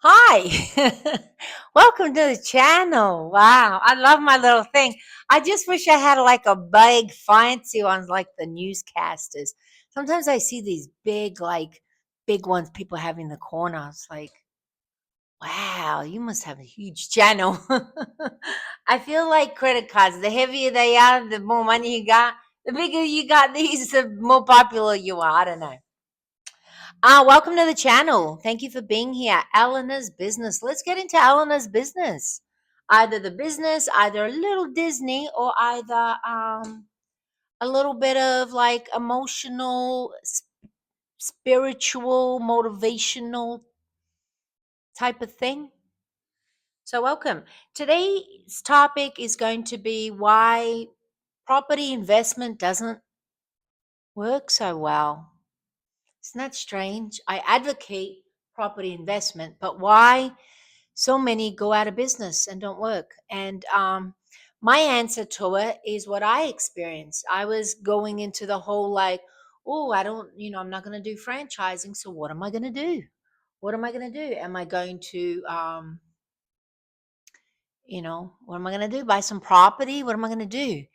Hi, welcome to the channel. Wow, I love my little thing. I just wish I had like a big fancy one like the newscasters. Sometimes I see these big, like big ones people have in the corner. It's like, wow, you must have a huge channel. I feel like credit cards. The heavier they are, the more money you got. The bigger you got these, the more popular you are. I don't know. Welcome to the channel. Thank you for being here. Eleanor's business. Let's get into Eleanor's business. Either the business, either a little Disney, or either a little bit of like emotional, spiritual, motivational type of thing. So, welcome. Today's topic is going to be why property investment doesn't work so well. Isn't that strange? I advocate property investment, but why so many go out of business and don't work? And my answer to it is what I experienced. I was going into the whole like, oh, I don't, I'm not going to do franchising. So what am I going to do? What am I going to do? Am I going to, what am I going to do? Buy some property? What am I going to do?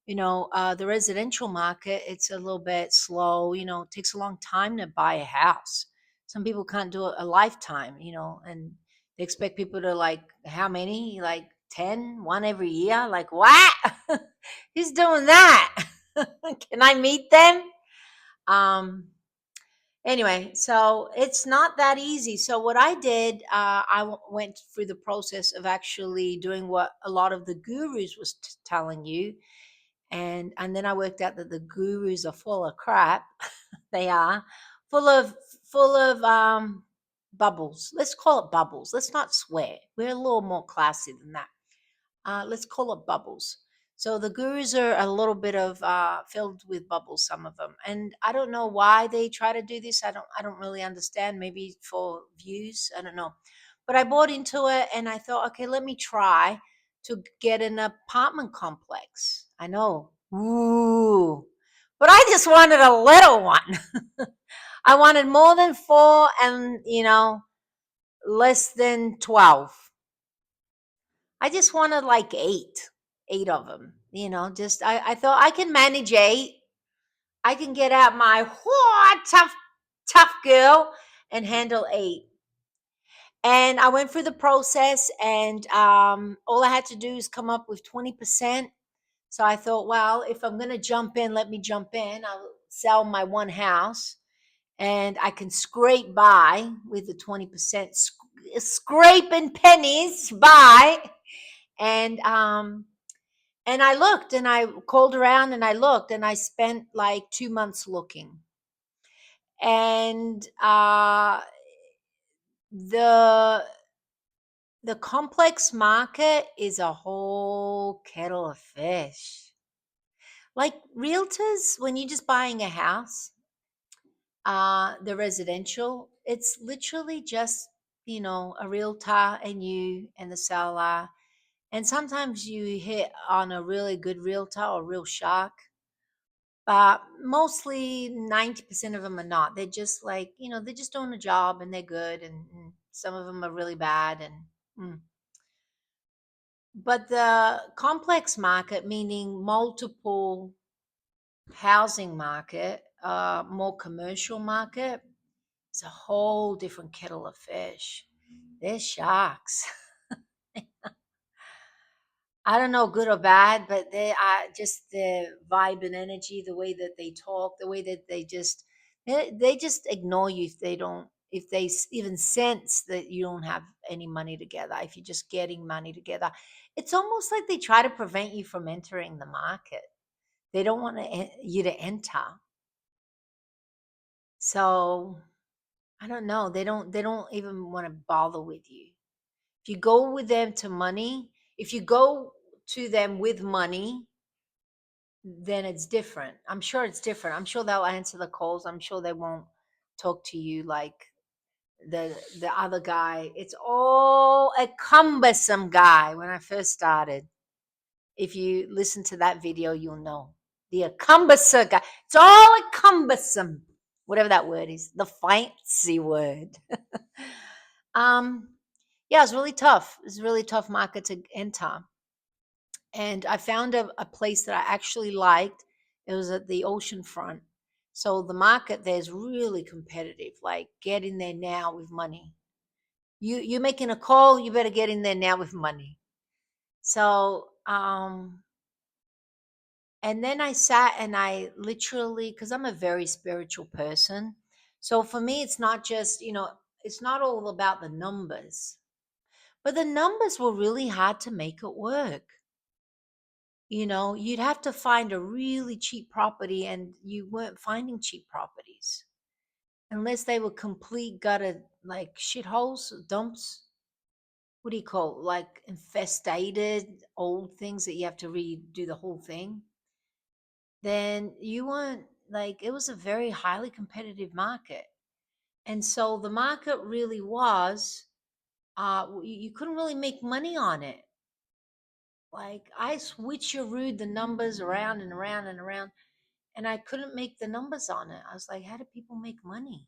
The residential market, it's a little bit slow. It takes a long time to buy a house. Some people can't do it a lifetime, and they expect people to like, how many? Like 10, one every year? Like, what? Who's doing that? Can I meet them? Um, Anyway, so it's not that easy. So what I did, went through the process of actually doing what a lot of the gurus was telling you, and then I worked out that the gurus are full of crap. They are full of full of bubbles. Let's call it bubbles. Let's not swear. We're a little more classy than that. Let's call it bubbles. So the gurus are a little bit of filled with bubbles, some of them, and I don't know why they try to do this. I don't really understand. Maybe for views, I don't know. But I bought into it, and I thought, okay, let me try to get an apartment complex. I know, ooh, but I just wanted a little one. I wanted more than four, and less than 12. I just wanted like eight of them. Just I thought I can manage eight. I can get out my tough girl and handle eight. And I went through the process, and all I had to do is come up with 20%. So I thought, well, if I'm gonna jump in, let me jump in. I'll sell my one house, and I can scrape by with the 20%, scraping pennies by, and I looked, and I called around, and I looked, and I spent like 2 months looking. And the the complex market is a whole kettle of fish. Like realtors, when you're just buying a house, the residential, it's literally just, a realtor and you and the seller. And sometimes you hit on a really good realtor or real shark. But mostly 90% of them are not. They're just like, they're just doing a job and they're good. And some of them are really bad. Mm. But the complex market, meaning multiple housing market, more commercial market, it's a whole different kettle of fish. They're sharks. I don't know, good or bad, but they are just the vibe and energy, the way that they talk, the way that they just ignore you if they don't, if they even sense that you don't have any money together, if you're just getting money together. It's almost like they try to prevent you from entering the market. They don't want you to enter. So I don't know. They don't even want to bother with you. If you go with them to money, if you go to them with money, then it's different. I'm sure it's different. I'm sure they'll answer the calls. I'm sure they won't talk to you like the other guy. It's all a cumbersome guy when I first started. If you listen to that video, you'll know. The cumbersome guy. It's all a cumbersome. Whatever that word is. The fancy word. Yeah, it's really tough. It's a really tough market to enter. And I found a place that I actually liked. It was at the ocean front. So the market there is really competitive. Like, get in there now with money. You're making a call, you better get in there now with money. So and then I sat and I literally, because I'm a very spiritual person. So for me, it's not just, it's not all about the numbers, but the numbers were really hard to make it work. You'd have to find a really cheap property, and you weren't finding cheap properties unless they were complete gutted, like shitholes, dumps. What do you call it? Like infestated old things that you have to redo the whole thing. Then you weren't, like, it was a very highly competitive market. And so the market really was, you couldn't really make money on it. Like, I switcherooed the numbers around and around and around, and I couldn't make the numbers on it. I was like, how do people make money?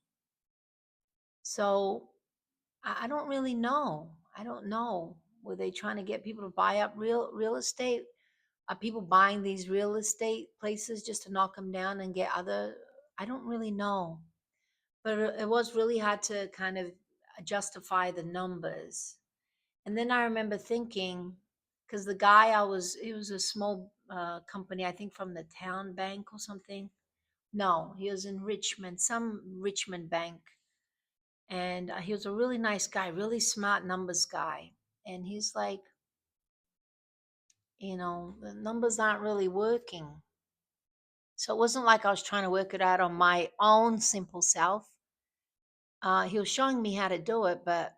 So I don't really know. I don't know. Were they trying to get people to buy up real estate? Are people buying these real estate places just to knock them down and get other? I don't really know. But it was really hard to kind of justify the numbers. And then I remember thinking, because the guy he was a small company, I think from the town bank or something. No, he was in Richmond, some Richmond bank. And he was a really nice guy, really smart numbers guy. And he's like, the numbers aren't really working. So it wasn't like I was trying to work it out on my own simple self. He was showing me how to do it, but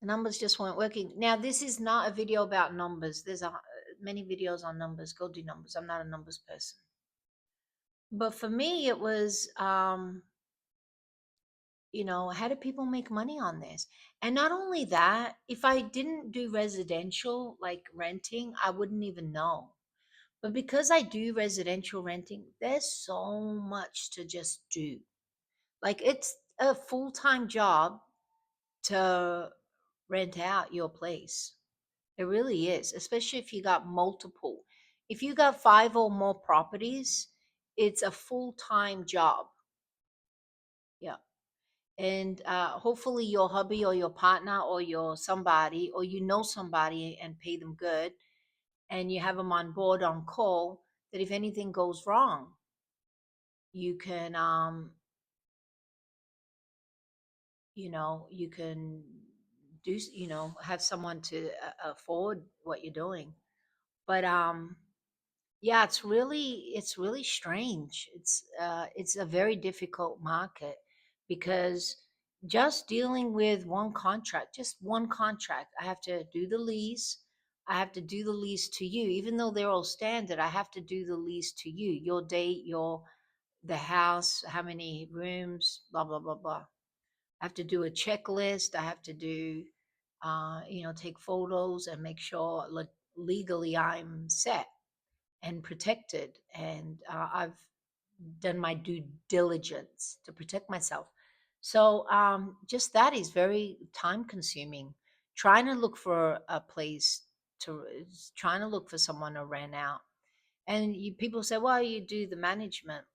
the numbers just weren't working. Now, this is not a video about numbers. There's many videos on numbers. Go do numbers. I'm not a numbers person. But for me, it was, how do people make money on this? And not only that, if I didn't do residential, like renting, I wouldn't even know. But because I do residential renting, there's so much to just do. Like, it's a full time job to rent out your place. It really is, especially if you got multiple. If you got five or more properties, it's a full time job. Yeah. And hopefully your hubby or your partner or your somebody or somebody and pay them good, and you have them on board on call, that if anything goes wrong, you can you can have someone to afford what you're doing. But yeah, it's really strange. It's a very difficult market because just dealing with one contract, I have to do the lease. I have to do the lease to you, even though they're all standard. I have to do the lease to you, your date, the house, how many rooms, blah blah blah blah. I have to do a checklist. I have to do, take photos and make sure legally I'm set and protected. And I've done my due diligence to protect myself. So just that is very time consuming. Trying to look for a place to, trying to look for someone to rent out. And people say, well, you do the management.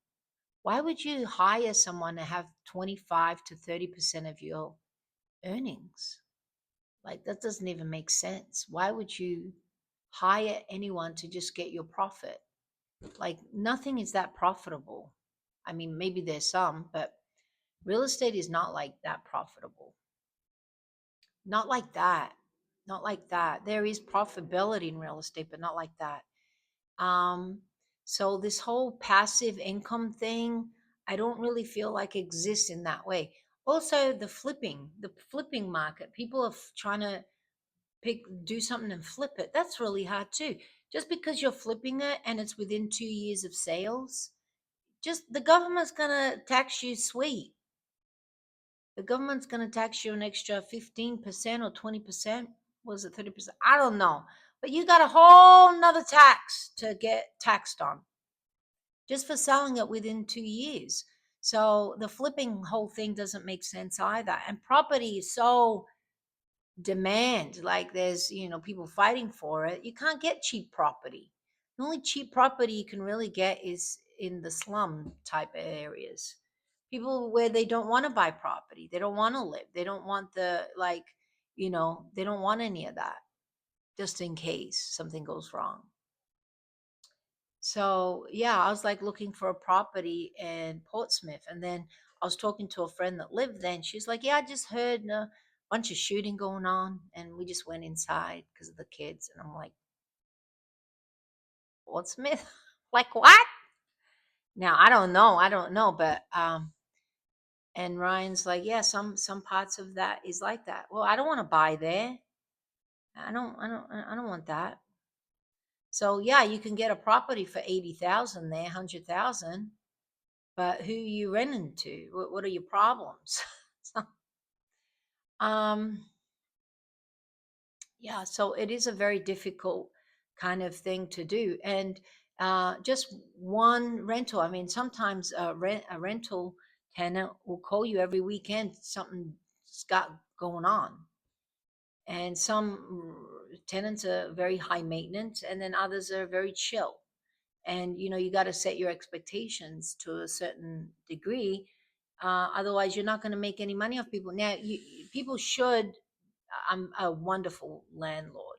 Why would you hire someone to have 25 to 30% of your earnings? Like, that doesn't even make sense. Why would you hire anyone to just get your profit? Like, nothing is that profitable. I mean, maybe there's some, but real estate is not like that profitable. Not like that. Not like that. There is profitability in real estate, but not like that. Um, so this whole passive income thing, I don't really feel like exists in that way. Also, the flipping market, people are trying to do something and flip it. That's really hard too. Just because you're flipping it and it's within 2 years of sales, just the government's gonna tax you sweet. The government's gonna tax you an extra 15% or 20%. Was it 30%? I don't know. But you got a whole nother tax to get taxed on just for selling it within 2 years. So the flipping whole thing doesn't make sense either. And property is so demand, like there's, people fighting for it. You can't get cheap property. The only cheap property you can really get is in the slum type of areas. People where they don't want to buy property, they don't want to live, they don't want they don't want any of that, just in case something goes wrong. So yeah, I was like looking for a property in Portsmouth, and then I was talking to a friend that lived there, and she's like, "Yeah, I just heard a bunch of shooting going on," and we just went inside because of the kids, and I'm like, "Portsmouth? Like what?" Now I don't know, but and Ryan's like, "Yeah, some parts of that is like that." Well, I don't want to buy there. I don't want that. So yeah, you can get a property for 80,000 there, 100,000. But who you renting to? What are your problems? So, um, yeah, so it is a very difficult kind of thing to do, and just one rental. I mean, sometimes a rental tenant will call you every weekend. Something's got going on, and some tenants are very high maintenance, and then others are very chill. And you got to set your expectations to a certain degree, otherwise you're not going to make any money off people. Now people should, I'm a wonderful landlord,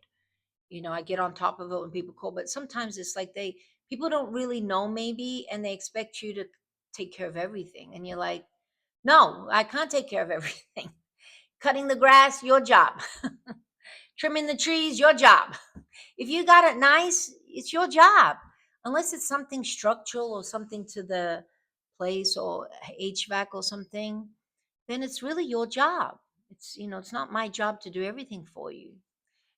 I get on top of it when people call, but sometimes it's like people don't really know maybe, and they expect you to take care of everything, and you're like, no, I can't take care of everything. Cutting the grass, your job. Trimming the trees, your job. If you got it nice, it's your job. Unless it's something structural or something to the place or HVAC or something, then it's really your job. It's not my job to do everything for you.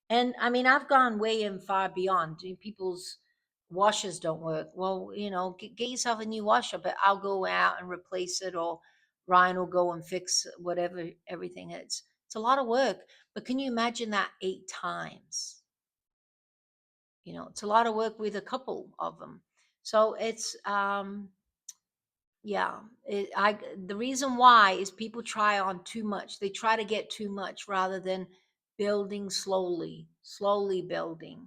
And I mean, I've gone way and far beyond. People's washers don't work. Well, get yourself a new washer, but I'll go out and replace it, or Ryan will go and fix whatever everything is. It's a lot of work, but can you imagine that 8 times? It's a lot of work with a couple of them. So it's yeah, the reason why is people try on too much. They try to get too much rather than building slowly, slowly building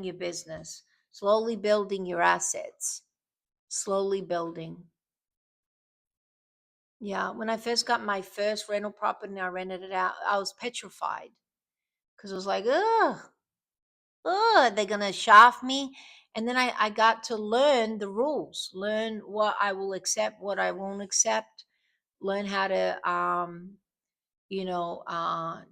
your business, slowly building your assets, slowly building. Yeah, when I first got my first rental property and I rented it out, I was petrified because I was like, ugh, they're gonna shaft me. And then I got to learn the rules, learn what I will accept, what I won't accept, learn how to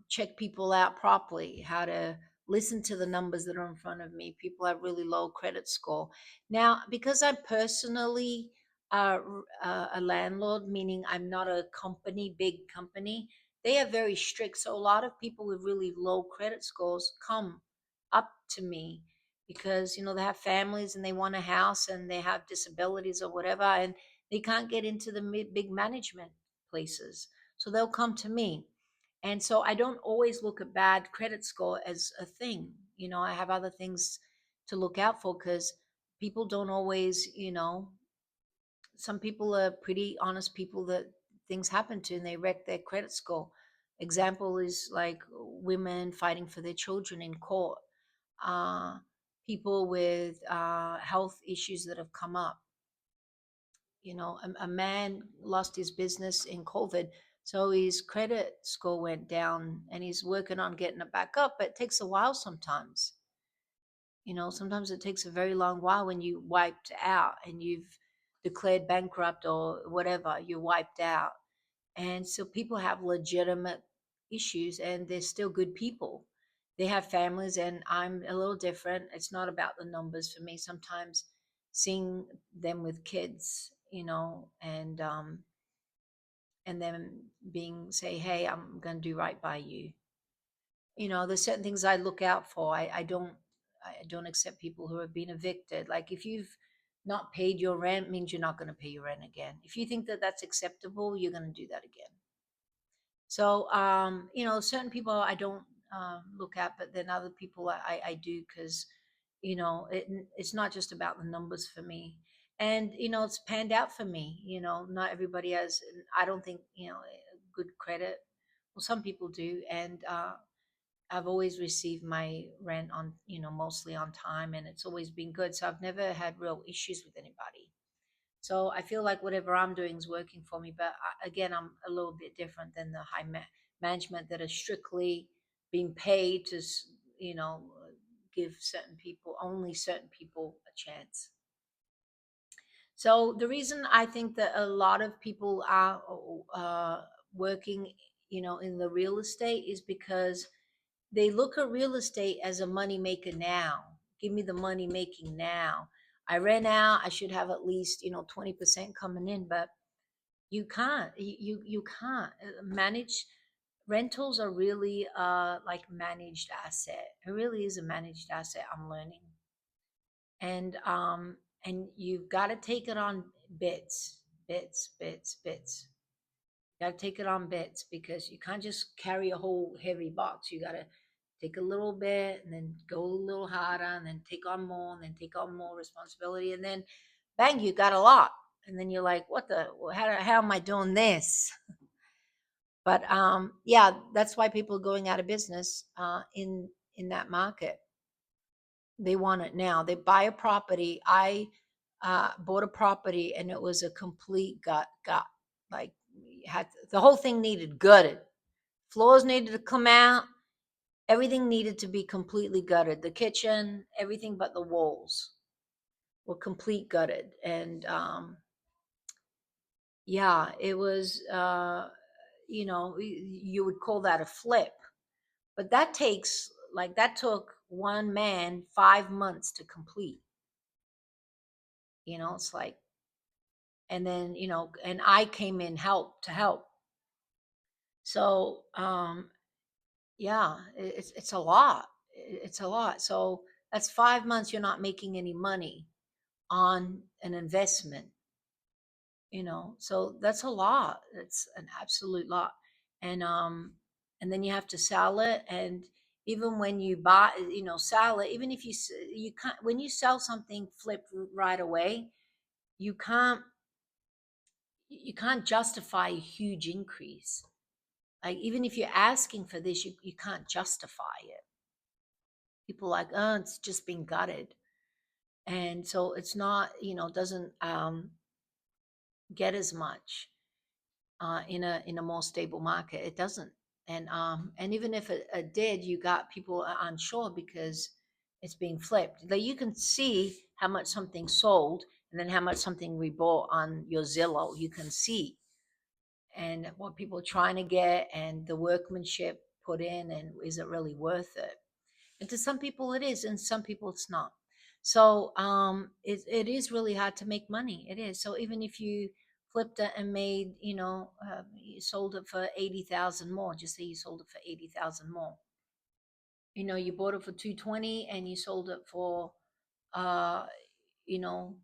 check people out properly, how to listen to the numbers that are in front of me. People have really low credit score. Now, because I'm personally a landlord, meaning I'm not a company, big company, they are very strict. So a lot of people with really low credit scores come up to me because, they have families and they want a house and they have disabilities or whatever, and they can't get into the big management places. So they'll come to me. And so I don't always look at bad credit score as a thing. I have other things to look out for because people don't always, some people are pretty honest people that things happen to and they wreck their credit score. Example is like women fighting for their children in court, uh, people with health issues that have come up. A man lost his business in COVID, so his credit score went down and he's working on getting it back up, but it takes a while sometimes. Sometimes it takes a very long while when you wiped out and you've declared bankrupt or whatever, you're wiped out. And so people have legitimate issues and they're still good people. They have families, and I'm a little different. It's not about the numbers for me. Sometimes seeing them with kids, and then being say, hey, I'm going to do right by you. There's certain things I look out for. I don't accept people who have been evicted. Like if you've not paid your rent, means you're not going to pay your rent again. If you think that that's acceptable, you're going to do that again. So, certain people I don't look at, but then other people I do because, it's not just about the numbers for me. And, it's panned out for me. Not everybody has, I don't think, good credit Well, some people do, and I've always received my rent on, mostly on time, and it's always been good. So I've never had real issues with anybody. So I feel like whatever I'm doing is working for me. But again, I'm a little bit different than the management that are strictly being paid to, give only certain people a chance. So the reason I think that a lot of people are working, in the real estate is because they look at real estate as a money maker now. Give me the money making now. I rent out, I should have at least, 20% coming in, but you can't. You can't manage. Rentals are really like managed asset. It really is a managed asset, I'm learning. And you've got to take it on bits, bits. You got to take it on bits because you can't just carry a whole heavy box. You got to take a little bit and then go a little harder and then take on more and then take on more responsibility and then bang, you got a lot. And then you're like, what the, how am I doing this? But yeah, that's why people are going out of business in that market. They want it now. They buy a property. I bought a property and it was a complete gut. Like the whole thing needed gutted. Floors needed to come out. Everything needed to be completely gutted. The kitchen, everything but the walls were complete gutted. And yeah, it was, you would call that a flip. But that took one man 5 months to complete. It's like, and then, and I came in to help. So, yeah, it's a lot. It's a lot. So that's 5 months you're not making any money on an investment, so that's a lot. It's an absolute lot. And then you have to sell it. And even when you buy, sell it, even if you can't, when you sell something flip right away, you can't you can't justify a huge increase. Like even if you're asking for this, you can't justify it. People are like, oh, it's just been gutted. And so it's not, doesn't get as much in a more stable market. It doesn't. And even if it did, you got people unsure because it's being flipped. Like you can see how much something sold and then how much something we bought on your Zillow. You can see and what people are trying to get and the workmanship put in, and is it really worth it? And to some people it is, and some people it's not. So it is really hard to make money. It is. So even if you flipped it and made, you sold it for 80,000 more, just say you sold it for 80,000 more. You bought it for 220 and you sold it for uh, you know,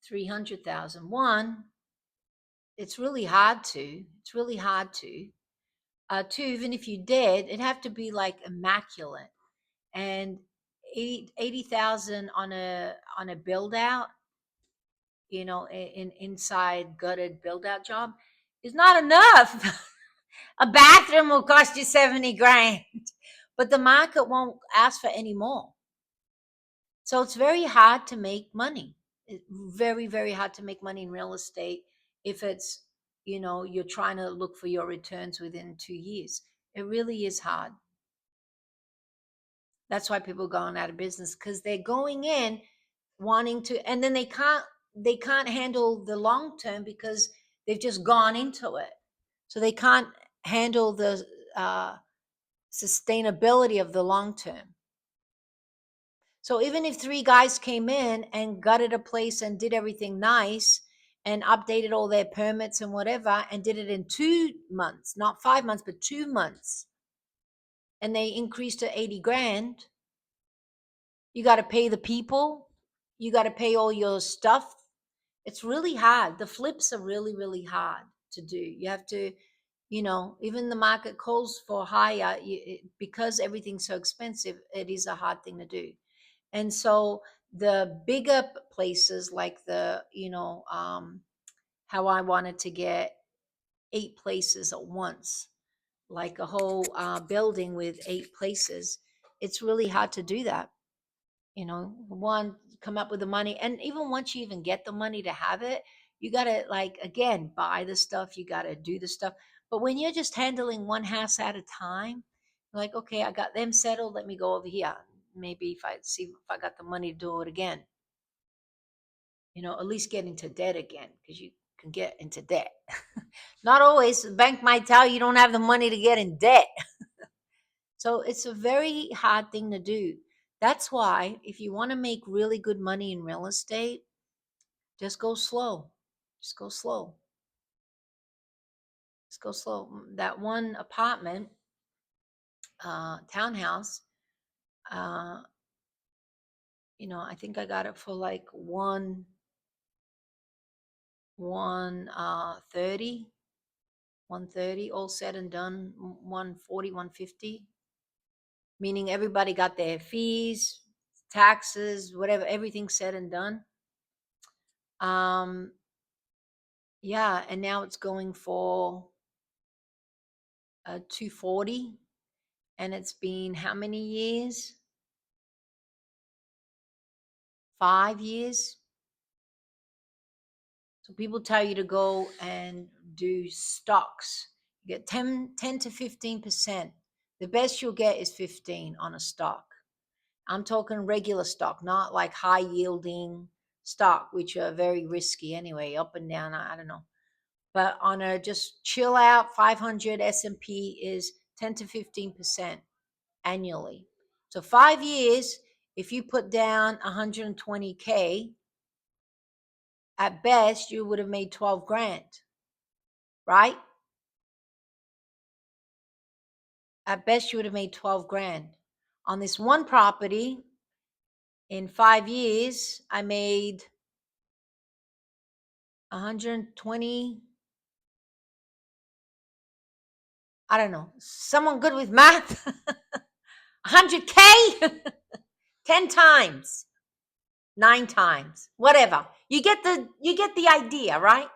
300,000. One, it's really hard to. It's really hard to. Two, even if you did, it'd have to be like immaculate. And 80,000 on a build out, in inside gutted build out job is not enough. A bathroom will cost you 70 grand, but the market won't ask for any more. So it's very hard to make money. Very, very hard to make money in real estate if it's, you're trying to look for your returns within 2 years. It really is hard. That's why people are going out of business because they're going in wanting to, and then they can't handle the long term because they've just gone into it. So they can't handle the uh, sustainability of the long term. So even if three guys came in and gutted a place and did everything nice and updated all their permits and whatever and did it in 2 months, not 5 months, but 2 months, and they increased to 80 grand, you got to pay the people, you got to pay all your stuff. It's really hard. The flips are really, really hard to do. You have to, even the market calls for higher because everything's so expensive. It is a hard thing to do. And so the bigger places like how I wanted to get 8 places at once. like a whole building with 8 places. It's really hard to do that. One, come up with the money, and even once you even get the money to have it, you got to, like, again, buy the stuff, you got to do the stuff. But when you're just handling one house at a time, like, okay, I got them settled, let me go over here, maybe if I see if I got the money to do it again, at least get into debt again, because you can get into debt. Not always. The bank might tell you don't have the money to get in debt. So it's a very hard thing to do. That's why if you want to make really good money in real estate, just go slow. Just go slow. Just go slow. That one apartment, townhouse, uh, I think I got it for like one 30, 130, all said and done, 140, 150. Meaning everybody got their fees, taxes, whatever, everything said and done. Yeah, and now it's going for 240, and it's been how many years? 5 years. So people tell you to go and do stocks. You get 10 to 15%. The best you'll get is 15 on a stock. I'm talking regular stock, not like high yielding stock, which are very risky anyway, up and down. I don't know. But on a just chill out 500 S&P is 10 to 15% annually. So 5 years, if you put down 120K, at best you would have made 12 grand, right? At best you would have made 12 grand. On this one property, in 5 years, I made 120. I don't know. Someone good with math? 100K? 10 times. 9 times. Whatever. You get the idea, right?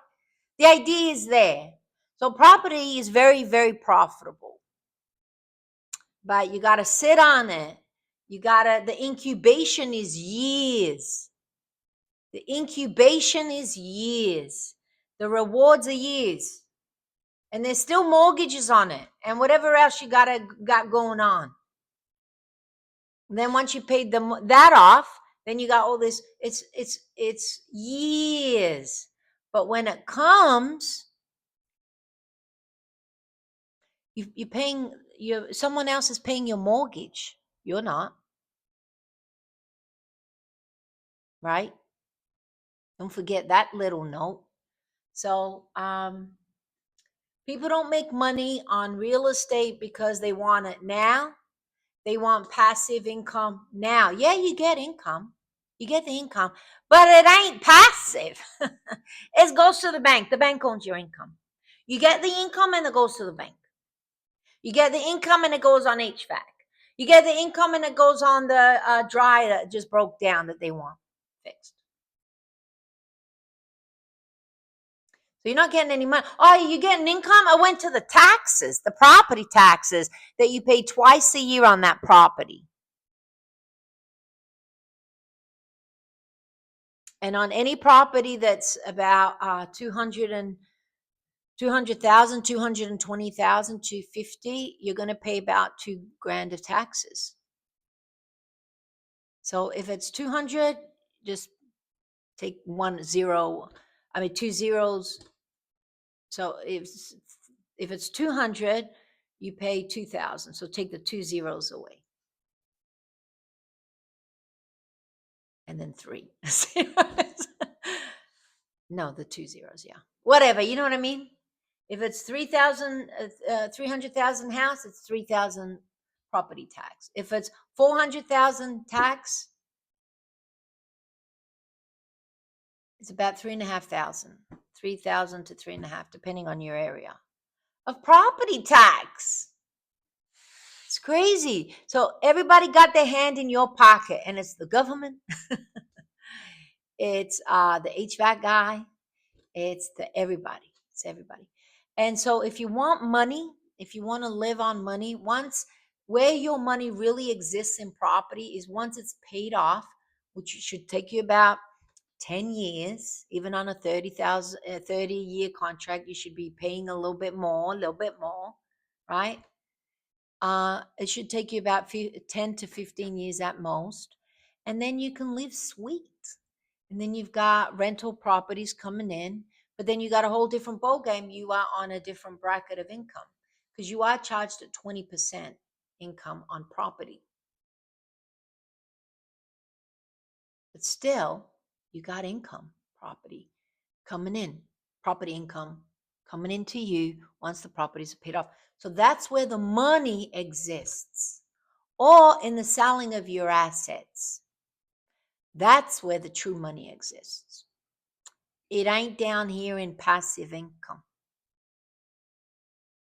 The idea is there. So property is very, very profitable. But you got to sit on it. The incubation is years. The incubation is years. The rewards are years. And there's still mortgages on it and whatever else you got going on. And then once you paid that off, then you got all this. It's years. But when it comes, you're paying. Someone else is paying your mortgage. You're not, right? Don't forget that little note. So people don't make money on real estate because they want it now. They want passive income now. Yeah, you get income. You get the income, but it ain't passive. It goes to the bank. The bank owns your income. You get the income and it goes to the bank. You get the income and it goes on HVAC. You get the income and it goes on the dryer that just broke down that they want fixed. So you're not getting any money. Oh, you're getting income? I went to the taxes, the property taxes that you pay twice a year on that property. And on any property that's about 200,000, 220,000, 250, you're going to pay about 2 grand of taxes. So if it's 200, just take 1 0. I mean, 2 zeros. So if it's 200, you pay 2,000. So take the 2 zeros away. And then 3. No, the 2 zeros. Yeah. Whatever. You know what I mean? If it's 300,000 house, it's 3,000 property tax. If it's 400,000 tax, it's about 3,500, 3,000 to 3,500, depending on your area of property tax. It's crazy. So everybody got their hand in your pocket, and it's the government. It's the HVAC guy. It's everybody. It's everybody. And so if you want money, if you want to live on money, once where your money really exists in property is once it's paid off, which should take you about 10 years. Even on a 30-year contract, you should be paying a little bit more, right? It should take you about 10 to 15 years at most. And then you can live sweet. And then you've got rental properties coming in, but then you got a whole different bowl game. You are on a different bracket of income because you are charged at 20% income on property. But still, you got income property coming in, property income coming into you once the properties are paid off. So that's where the money exists, or in the selling of your assets. That's where the true money exists. It ain't down here in passive income.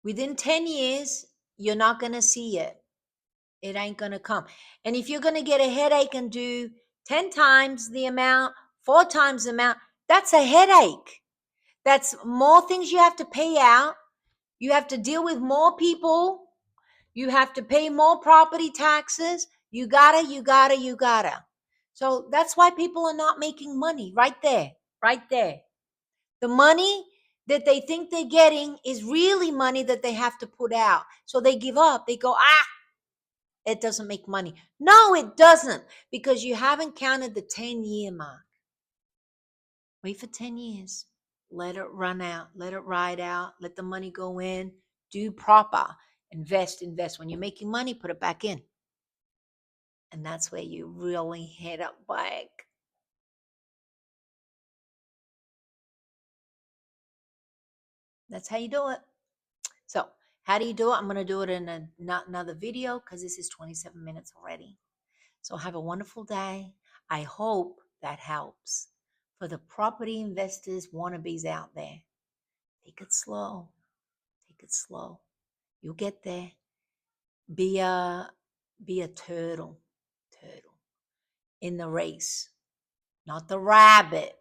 Within 10 years, you're not going to see it. It ain't going to come. And if you're going to get a headache and do 10 times the amount, 4 times the amount, that's a headache. That's more things you have to pay out. You have to deal with more people. You have to pay more property taxes. You gotta. So that's why people are not making money right there, right there. The money that they think they're getting is really money that they have to put out. So they give up. They go, it doesn't make money. No, it doesn't, because you haven't counted the 10-year mark. Wait for 10 years. Let it run out. Let it ride out. Let the money go in. Do proper. Invest. When you're making money, put it back in. And that's where you really hit up big. That's how you do it. So how do you do it? I'm going to do it in another video because this is 27 minutes already. So have a wonderful day. I hope that helps. For the property investors, wannabes out there, take it slow. Take it slow. You'll get there. Be a turtle in the race, not the rabbit.